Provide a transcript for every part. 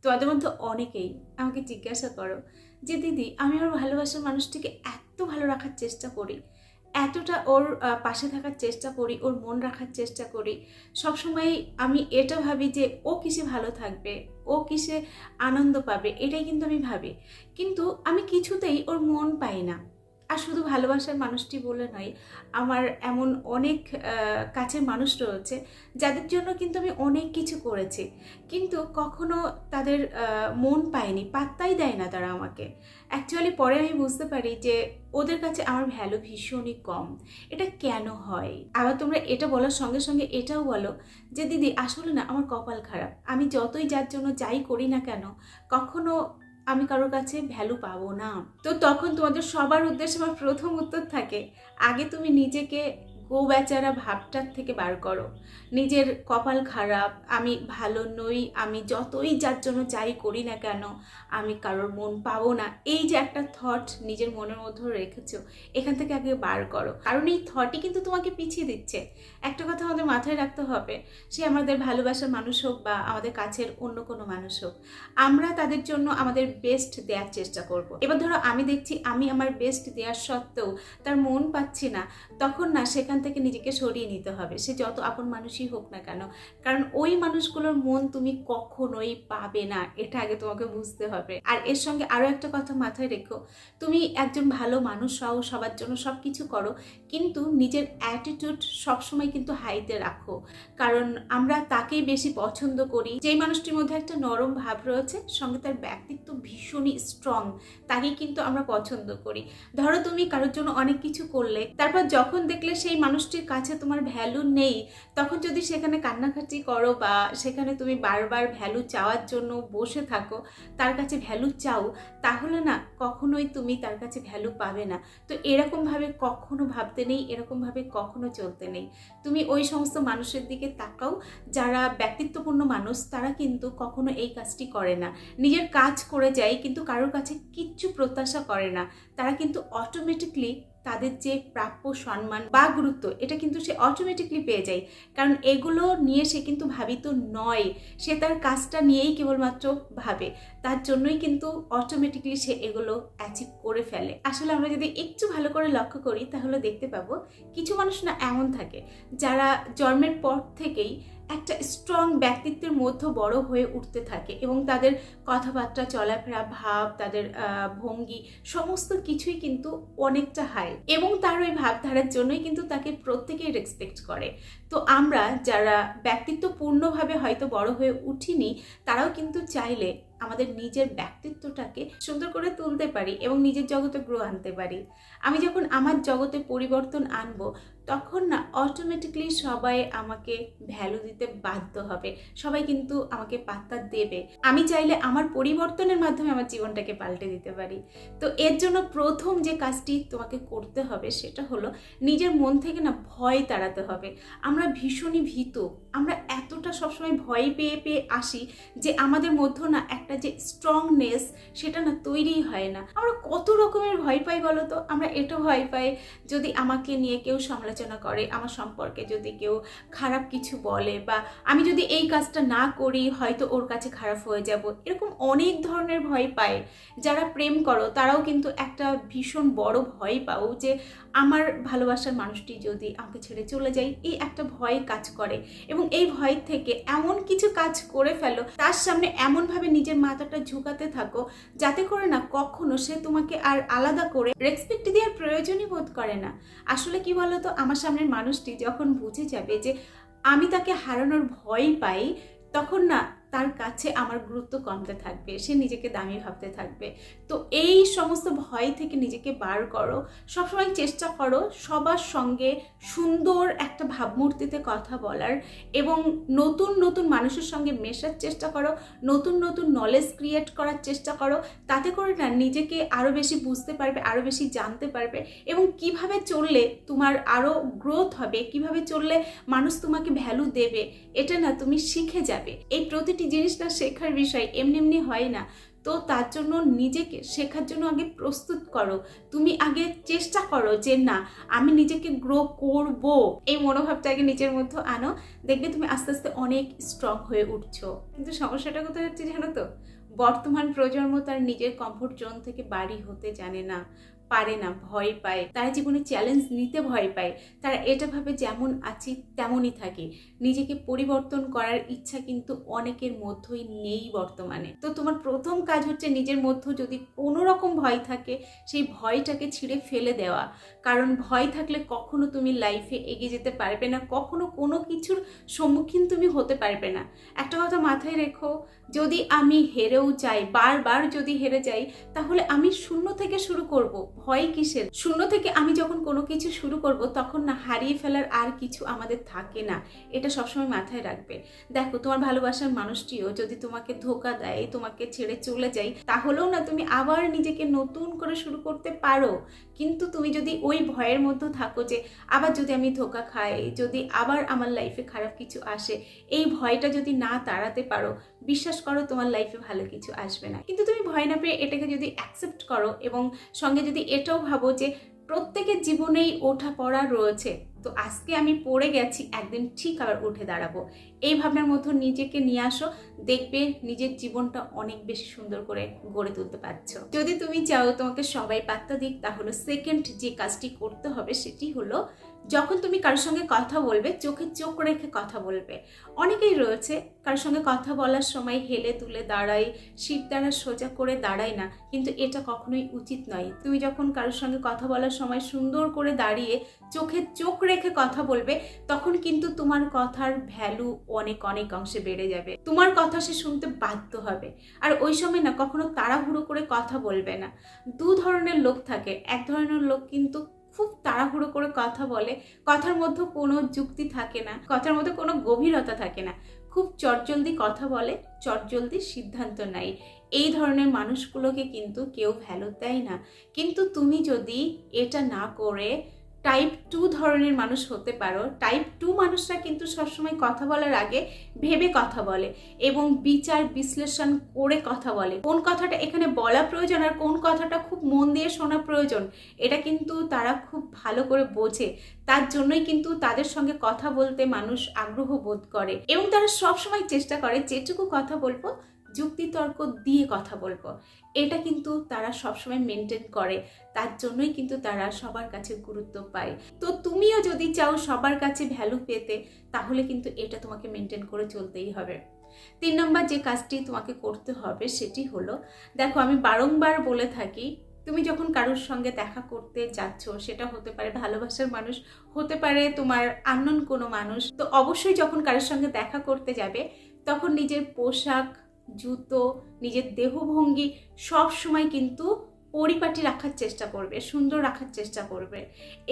তোমাদের মধ্যে অনেকেই আমাকে জিজ্ঞাসা করো যে দিদি, আমি আমার ভালোবাসার মানুষটিকে এত ভালো রাখার চেষ্টা করি, এতটা ওর পাশে থাকার চেষ্টা করি, ওর মন রাখার চেষ্টা করি, সবসময় আমি এটা ভাবি যে ও কিসে ভালো থাকবে, ও কিসে আনন্দ পাবে, এটাই কিন্তু আমি ভাবি। কিন্তু আমি কিছুতেই ওর মন পাই না। আর শুধু ভালোবাসার মানুষটি বলে নয়, আমার এমন অনেক কাছের মানুষ রয়েছে যাদের জন্য কিন্তু আমি অনেক কিছু করেছি, কিন্তু কখনো তাদের মন পায়নি, পাত্তাই দেয় না তারা আমাকে। অ্যাকচুয়ালি পরে আমি বুঝতে পারি যে ওদের কাছে আমার ভ্যালু ভীষণই কম। এটা কেন হয়? আবার তোমরা এটা বলার সঙ্গে সঙ্গে এটাও বলো যে দিদি আসলে না আমার কপাল খারাপ, আমি যতই যার জন্য যাই করি না কেন কখনো আমি কারোর কাছে ভ্যালু পাবো না। তো তখন তোমাদের সবার উদ্দেশ্যে আমার প্রথম উত্তর থাকে, আগে তুমি নিজেকে গো বেচারা ভাবটার থেকে বার করো। নিজের কপাল খারাপ, আমি ভালো নই, আমি যতই যার জন্য যাই করি না কেন আমি কারোর মন পাবো না, এই যে একটা থট নিজের মনের মধ্যে রেখেছো, এখান থেকে আগে বার করো। কারণ এই থটই কিন্তু তোমাকে পিছিয়ে দিচ্ছে। একটা কথা আমাদের মাথায় রাখতে হবে, সে আমাদের ভালোবাসার মানুষ হোক বা আমাদের কাছের অন্য কোনো মানুষ হোক, আমরা তাদের জন্য আমাদের বেস্ট দেওয়ার চেষ্টা করব। এবার ধরো আমি দেখছি আমি আমার বেস্ট দেওয়ার সত্ত্বেও তার মন পাচ্ছি না, তখন না সেখান থেকে নিজেকে সরিয়ে নিতে হবে, সে যত আপন মানুষই হোক না কেন। কারণ ওই মানুষগুলোর মন তুমি কখনোই পাবে না, এটা আগে তোমাকে বুঝতে হবে। আর এর সঙ্গে আরও একটা কথা মাথায় রেখো, তুমি একজন ভালো মানুষ হও, সবার জন্য সব কিছু করো, কিন্তু নিজের অ্যাটিটিউড সবসময় কিন্তু হাইতে রাখো। কারণ আমরা তাকেই বেশি পছন্দ করি যেই মানুষটির মধ্যে একটা নরম ভাব রয়েছে, সঙ্গে তার ব্যক্তিত্ব ভীষণই স্ট্রং, তাকেই কিন্তু আমরা পছন্দ করি। ধরো তুমি কারোর জন্য অনেক কিছু করলে, তারপর যখন দেখলে সেই মানুষটির কাছে তোমার ভ্যালু নেই, তখন যদি সেখানে কান্নাকাটি করো বা সেখানে তুমি বারবার ভ্যালু চাওয়ার জন্য বসে থাকো, তার কাছে ভ্যালু চাও, তাহলে না কখনোই তুমি তার কাছে ভ্যালু পাবে না। তো এরকমভাবে কখনো ভাবতে নেই, এরকমভাবে কখনো চলতে নেই। তুমি ওই সমস্ত মানুষের দিকে তাকাও যারা ব্যক্তিত্বপূর্ণ মানুষ, তারা কিন্তু কখনো এই কাজটি করে না, নিজের কাজ করে যায় কিন্তু কারোর কাছে কিচ্ছু প্রত্যাশা করে না। তারা কিন্তু অটোমেটিকলি তাদের যে প্রাপ্য সম্মান বা গুরুত্ব, এটা কিন্তু সে অটোমেটিকলি পেয়ে যায়। কারণ এগুলো নিয়ে সে কিন্তু ভাবিত নয়, সে তার কাজটা নিয়েই কেবলমাত্র ভাবে, তার জন্যই কিন্তু অটোমেটিকলি সে এগুলো অ্যাচিভ করে ফেলে। আসলে আমরা যদি একটু ভালো করে লক্ষ্য করি তাহলে দেখতে পাবো কিছু মানুষ না এমন থাকে যারা জন্মের পর থেকেই একটা স্ট্রং ব্যক্তিত্বের মধ্যে বড় হয়ে উঠতে থাকে এবং তাদের কথাবার্তা, চলাফেরা, ভাব, তাদের ভঙ্গি সমস্ত কিছুই কিন্তু অনেকটা হাই, এবং তার ওই ভাবধারার জন্যই কিন্তু তাকে প্রত্যেকেই রেসপেক্ট করে। তো আমরা যারা ব্যক্তিত্বপূর্ণভাবে হয়তো বড় হয়ে উঠিনি, তারাও কিন্তু চাইলে আমাদের নিজের ব্যক্তিত্বটাকে সুন্দর করে তুলতে পারি এবং নিজের জগতে গ্রো আনতে পারি। আমি যখন আমার জগতে পরিবর্তন আনবো, তখন না অটোমেটিকলি সবাই আমাকে ভ্যালু দিতে বাধ্য হবে, সবাই কিন্তু আমাকে পাত্তা দেবে। আমি চাইলে আমার পরিবর্তনের মাধ্যমে আমার জীবনটাকে পাল্টে দিতে পারি। তো এর জন্য প্রথম যে কাজটি তোমাকে করতে হবে সেটা হলো নিজের মন থেকে না ভয় তাড়াতে হবে। আমরা ভীষণই ভীত, আমরা এতটা সবসময় ভয় পেয়ে পেয়ে আসি যে আমাদের মধ্যে না একটা যে স্ট্রংনেস সেটা না তৈরিই হয় না। আমরা কত রকমের ভয় পাই বলো তো। আমরা এটা ভয় পাই যদি আমাকে নিয়ে কেউ সমালোচনা করে, আমার সম্পর্কে যদি কেউ খারাপ কিছু বলে, বা আমি যদি এই কাজটা না করি হয়তো ওর কাছে খারাপ হয়ে যাব, এরকম অনেক ধরনের ভয় পায়। যারা প্রেম করো তারাও কিন্তু একটা ভীষণ বড় ভয় পাও যে আমার ভালোবাসার মানুষটি যদি আমাকে ছেড়ে চলে যায়, এই একটা ভয় কাজ করে। এবং এই ভয় থেকে এমন কিছু কাজ করে ফেলো, তার সামনে এমনভাবে নিজের মাথাটা ঝুঁকাতে থাকো যাতে করে না কখনো সে তোমাকে আর আলাদা করে রেসপেক্ট দেওয়ার প্রয়োজনই বোধ করে না। আসলে কি বলতো, আমার সামনের মানুষটি যখন বুঝে যাবে যে আমি তাকে হারানোর ভয় পাই, তখন না তার কাছে আমার গুরুত্ব কমতে থাকবে, সে নিজেকে দামি ভাবতে থাকবে। তো এই সমস্ত ভয় থেকে নিজেকে বার করো। সবসময় চেষ্টা করো সবার সঙ্গে সুন্দর একটা ভাবমূর্তিতে কথা বলার, এবং নতুন নতুন মানুষের সঙ্গে মেশার চেষ্টা করো, নতুন নতুন নলেজ ক্রিয়েট করার চেষ্টা করো। তাতে করে না নিজেকে আরও বেশি বুঝতে পারবে, আরও বেশি জানতে পারবে, এবং কিভাবে চললে তোমার আরও গ্রোথ হবে, কিভাবে চললে মানুষ তোমাকে ভ্যালু দেবে, এটা না তুমি শিখে যাবে। এই প্রতিটি জিনিসটা শেখার বিষয়, এমনি এমনি হয় না। তো তার জন্য নিজেকে শেখার জন্য আগে প্রস্তুত করো। তুমি আগে চেষ্টা করো যে না, আমি নিজেকে গ্রো করব, এই মনোভাবটা আগে নিজের মধ্যে আনো। দেখবে তুমি আস্তে আস্তে অনেক স্ট্রং হয়ে উঠছো। কিন্তু সমস্যাটা কোথায় হচ্ছে জানো তো, বর্তমান প্রজন্ম তার নিজের কমফোর্ট জোন থেকে বাড়ি হতে জানে না, পারে না, ভয় পায়। তারা জীবনে চ্যালেঞ্জ নিতে ভয় পায়। তারা এটা ভাবে যেমন আছি তেমনই থাকি। নিজেকে পরিবর্তন করার ইচ্ছা কিন্তু অনেকের মধ্যেই নেই বর্তমানে। তো তোমার প্রথম কাজ হচ্ছে নিজের মধ্যে যদি কোনো রকম ভয় থাকে সেই ভয়টাকে ছিঁড়ে ফেলে দেওয়া। কারণ ভয় থাকলে কখনো তুমি লাইফে এগিয়ে যেতে পারবে না, কখনো কোনো কিছুর সম্মুখীন তুমি হতে পারবে না। একটা কথা মাথায় রেখো, যদি আমি হেরেও যাই, বারবার যদি হেরে যাই, তাহলে আমি শূন্য থেকে শুরু করব। ভয় কিসের? শূন্য থেকে আমি যখন কোনো কিছু শুরু করব তখন না হারিয়ে ফেলার আর কিছু আমাদের থাকে না। এটা সবসময় মাথায় রাখবে। দেখো, তোমার ভালোবাসার মানুষটিও যদি তোমাকে ধোঁকা দেয়, তোমাকে ছেড়ে চলে যায়, তাহলেও না তুমি আবার নিজেকে নতুন করে শুরু করতে পারো। কিন্তু তুমি যদি ওই ভয়ের মধ্যে থাকো যে আবার যদি আমি ধোঁকা খাই, যদি আবার আমার লাইফে খারাপ কিছু আসে, এই ভয়টা যদি না তাড়াতে পারো, বিশ্বাস করো তোমার লাইফে ভালো কিছু আসবে না। কিন্তু তুমি ভয় না পেয়ে এটাকে যদি অ্যাকসেপ্ট করো এবং সঙ্গে যদি এটাও ভাবো যে প্রত্যেকের জীবনেই ওঠা পড়া রয়েছে, তো আজকে আমি পড়ে গেছি, একদিন ঠিক আবার উঠে দাঁড়াবো, এই ভাবনার মতো নিজেকে নিয়ে আসো। দেখবে নিজের জীবনটা অনেক বেশি সুন্দর করে গড়ে তুলতে পারছো। যদি তুমি চাও তোমাকে সবাই পাত্তা দিক, তাহলে সেকেন্ড যে কাজটি করতে হবে সেটি হলো, যখন তুমি কারোর সঙ্গে কথা বলবে চোখে চোখ রেখে কথা বলবে। অনেকেই রয়েছে কারোর সঙ্গে কথা বলার সময় হেলে তুলে দাঁড়ায়, শির দ্বারা সোজা করে দাঁড়ায় না, কিন্তু এটা কখনোই উচিত নয়। তুমি যখন কারোর সঙ্গে কথা বলার সময় সুন্দর করে দাঁড়িয়ে চোখে চোখ রেখে কথা বলবে, তখন কিন্তু তোমার কথার ভ্যালু অনেক অনেক অংশে বেড়ে যাবে। তোমার কথা সে শুনতে বাধ্য হবে। আর ওই সময় না কখনো তাড়াহুড়ো করে কথা বলবে না। দু ধরনের লোক থাকে। এক ধরনের লোক কিন্তু খুব তাড়াহুড়ো করে কথা বলে, কথার মধ্যে কোনো যুক্তি থাকে না, কথার মধ্যে কোনো গভীরতা থাকে না, খুব চটজলদি কথা বলে, চটজলদি সিদ্ধান্ত নেয়। এই ধরনের মানুষগুলোকে কিন্তু কেউ ভ্যালু দেয় না। কিন্তু তুমি যদি এটা না করে টাইপ 2 ধরনের মানুষ হতে পারো, টাইপ 2 মানুষরা কিন্তু সবসময় কথা বলার আগে ভেবে কথা বলে এবং বিচার বিশ্লেষণ করে কথা বলে। কোন কথাটা এখানে বলা প্রয়োজন আর কোন কথাটা খুব মন দিয়ে শোনা প্রয়োজন, এটা কিন্তু তারা খুব ভালো করে বোঝে। তার জন্যই কিন্তু তাদের সঙ্গে কথা বলতে মানুষ আগ্রহ বোধ করে এবং তারা সবসময় চেষ্টা করে যেটুকু কথা বলবো যুক্তিতর্ক দিয়ে কথা বলবো। এটা কিন্তু তারা সবসময় মেনটেন করে। তার জন্যই কিন্তু তারা সবার কাছে গুরুত্ব পায়। তো তুমিও যদি চাও সবার কাছে ভ্যালু পেতে, তাহলে কিন্তু এটা তোমাকে মেনটেন করে চলতেই হবে। 3 নম্বর যে কাজটি তোমাকে করতে হবে সেটি হলো, দেখো আমি বারংবার বলে থাকি, তুমি যখন কারোর সঙ্গে দেখা করতে যাচ্ছ, সেটা হতে পারে ভালোবাসার মানুষ, হতে পারে তোমার আননোন কোনো মানুষ, তো অবশ্যই যখন কারোর সঙ্গে দেখা করতে যাবে তখন নিজের পোশাক, জুতো, নিজের দেহভঙ্গি সব সময় কিন্তু পরিপাটি রাখার চেষ্টা করবে, সুন্দর রাখার চেষ্টা করবে।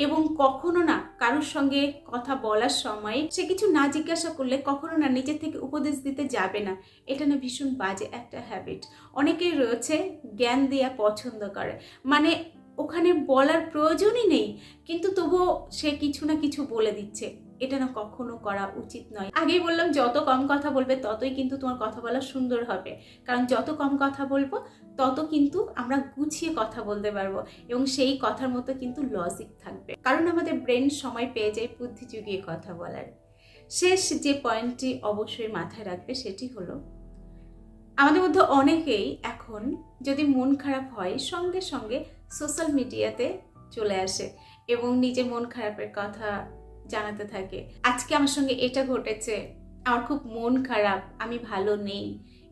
এবং কখনো না কারোর সঙ্গে কথা বলার সময় সে কিছু না জিজ্ঞাসা করলে কখনো না নিজের থেকে উপদেশ দিতে যাবে না। এটা না ভীষণ বাজে একটা হ্যাবিট। অনেকেই রয়েছে জ্ঞান দেয়া পছন্দ করে, মানে ওখানে বলার প্রয়োজনই নেই, কিন্তু তবুও সে কিছু না কিছু বলে দিচ্ছে। এটা না কখনো করা উচিত নয়। আগেই বললাম, যত কম কথা বলবে ততই কিন্তু তোমার কথা বলা সুন্দর হবে। কারণ যত কম কথা বলবো তত কিন্তু আমরা গুছিয়ে কথা বলতে পারবো এবং সেই কথার মতো কিন্তু লজিক থাকবে। কারণ আমাদের ব্রেন সময় পেয়ে যায় বুদ্ধি জুগিয়ে কথা বলার। শেষ যে পয়েন্টটি অবশ্যই মাথায় রাখবে সেটি হলো, আমাদের মধ্যে অনেকেই এখন যদি মন খারাপ হয় সঙ্গে সঙ্গে সোশ্যাল মিডিয়াতে চলে আসে এবং নিজের মন খারাপের কথা জানাতে থাকে। আজকে আমার সঙ্গে এটা ঘটেছে, আমার খুব মন খারাপ, আমি ভালো নেই,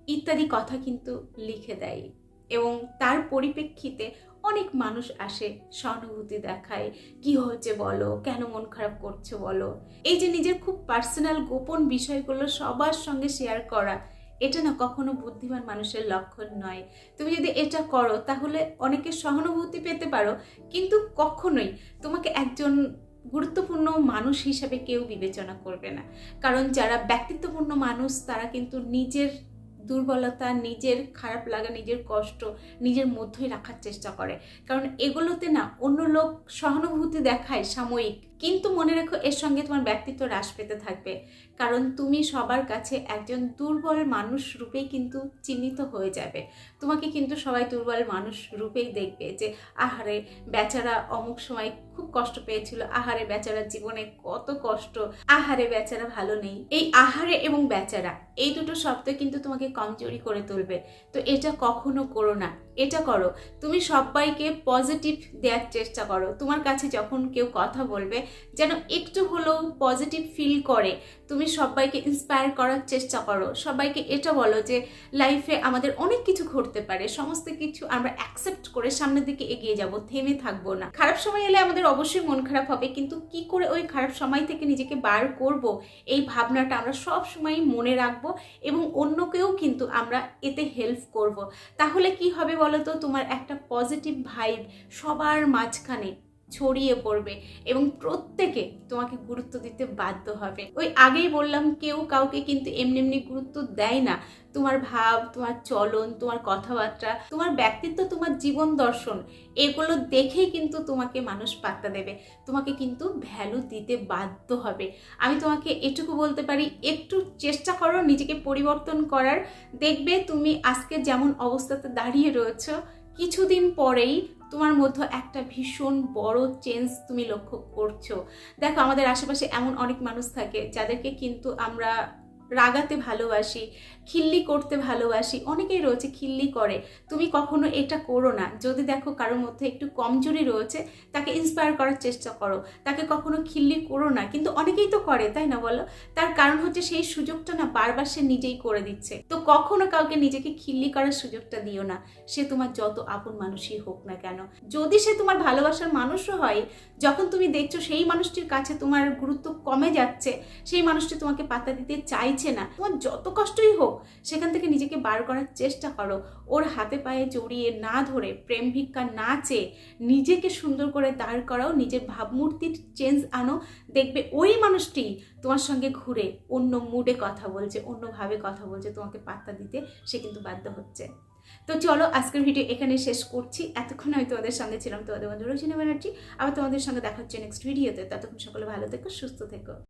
ইত্যাদি কথা কিন্তু লিখে দেয় এবং তার পরিপ্রেক্ষিতে অনেক মানুষ আসে, সহানুভূতি দেখায়, কি হয়েছে বলো, কেন মন খারাপ করছো বলো। এই যে নিজের খুব পার্সোনাল গোপন বিষয়গুলো সবার সঙ্গে শেয়ার করা, এটা না কখনো বুদ্ধিমান মানুষের লক্ষণ নয়। তুমি যদি এটা করো তাহলে অনেকের সহানুভূতি পেতে পারো, কিন্তু কখনোই তোমাকে একজন গুরুত্বপূর্ণ মানুষ হিসেবে কেউ বিবেচনা করবে না। কারণ যারা ব্যক্তিত্বপূর্ণ মানুষ তারা কিন্তু নিজের দুর্বলতা, নিজের খারাপ লাগা, নিজের কষ্ট নিজের মধ্যেই রাখার চেষ্টা করে। কারণ এগুলোতে না অন্য লোক সহানুভূতি দেখায় সাময়িক, কিন্তু মনে রেখো এর সঙ্গে তোমার ব্যক্তিত্ব হ্রাস পেতে থাকবে, কারণ তুমি সবার কাছে একজন দুর্বল মানুষ রূপেই কিন্তু চিহ্নিত হয়ে যাবে। তোমাকে কিন্তু সবাই দুর্বল মানুষ রূপেই দেখবে, যে আহারে বেচারা অমুক সময় খুব কষ্ট পেয়েছিল, আহারে বেচারার জীবনে কত কষ্ট, আহারে বেচারা ভালো নেই। এই আহারে এবং বেচারা এই দুটো শব্দ কিন্তু তোমাকে কমজোরি করে তুলবে। তো এটা কখনো করো না। এটা করো, তুমি সবাইকে পজিটিভ দেওয়ার চেষ্টা করো। তোমার কাছে যখন কেউ কথা বলবে যেন একটু হলেও পজিটিভ ফিল করে। তুমি সবাইকে ইন্সপায়ার করার চেষ্টা করো, সবাইকে এটা বলো যে লাইফে আমাদের অনেক কিছু ঘটতে পারে, সমস্ত কিছু আমরা অ্যাকসেপ্ট করে সামনের দিকে এগিয়ে যাব, থেমে থাকবো না। খারাপ সময় এলে আমাদের অবশ্যই মন খারাপ হবে, কিন্তু কি করে ওই খারাপ সময় থেকে নিজেকে বার করব, এই ভাবনাটা আমরা সব সময় মনে রাখবো এবং অন্যকেও কিন্তু আমরা এতে হেল্প করব। তাহলে কি হবে বলো তো, তোমার একটা পজিটিভ ভাইব সবার মাঝখানে ছড়িয়ে পড়বে এবং প্রত্যেকে তোমাকে গুরুত্ব দিতে বাধ্য হবে। ওই আগেই বললাম, কেউ কাউকে কিন্তু এমনি এমনি গুরুত্ব দেয় না। তোমার ভাব, তোমার চলন, তোমার কথাবার্তা, তোমার ব্যক্তিত্ব, তোমার জীবন দর্শন, এগুলো দেখেই কিন্তু তোমাকে মানুষ পাত্তা দেবে, তোমাকে কিন্তু ভ্যালু দিতে বাধ্য হবে। আমি তোমাকে এটুকু বলতে পারি, একটু চেষ্টা করো নিজেকে পরিবর্তন করার। দেখবে তুমি আজকে যেমন অবস্থাতে দাঁড়িয়ে রয়েছো, কিছুদিন পরেই তোমার মধ্যে একটা ভীষণ বড় চেঞ্জ তুমি লক্ষ্য করছো। দেখো, আমাদের আশেপাশে এমন অনেক মানুষ থাকে যাদেরকে কিন্তু আমরা রাগাতে ভালোবাসি, খিল্লি করতে ভালোবাসি, অনেকেই রয়েছে খিল্লি করে। তুমি কখনো এটা করো না। যদি দেখো কারোর মধ্যে একটু কমজোরি রয়েছে, তাকে ইন্সপায়ার করার চেষ্টা করো, তাকে কখনো খিল্লি করো না। কিন্তু অনেকেই তো করে, তাই না বলো? তার কারণ হচ্ছে সেই সুযোগটা না বারবার সে নিজেই করে দিচ্ছে। তো কখনো কাউকে নিজেকে খিল্লি করার সুযোগটা দিও না, সে তোমার যত আপন মানুষই হোক না কেন। যদি সে তোমার ভালোবাসার মানুষও হয়, যখন তুমি দেখছো সেই মানুষটির কাছে তোমার গুরুত্ব কমে যাচ্ছে, সেই মানুষটি তোমাকে পাত্তা দিতে চাইছে না, তোমার যত কষ্টই হোক সেখান থেকে নিজেকে বার করার চেষ্টা করো। ওর হাতে পায়ে জড়িয়ে না ধরে, প্রেম ভিক্ষা না চেয়ে নিজেকে সুন্দর করে দাঁড় করাও, নিজের ভাবমূর্তির চেঞ্জ আনো। দেখবে ওই মানুষটি তোমার সঙ্গে ঘুরে অন্য মুডে কথা বলছে, অন্যভাবে কথা বলছে, তোমাকে পাত্তা দিতে সে কিন্তু বাধ্য হচ্ছে। তো চলো, আজকের ভিডিও এখানে শেষ করছি। এতক্ষণ আমি তোমাদের সঙ্গে ছিলাম তোমাদের বন্ধু রোজিনা ব্যানার্জি। আবার তোমাদের সঙ্গে দেখা হচ্ছে নেক্সট ভিডিওতে। ততক্ষণ সকলে ভালো থেকো, সুস্থ থেকো।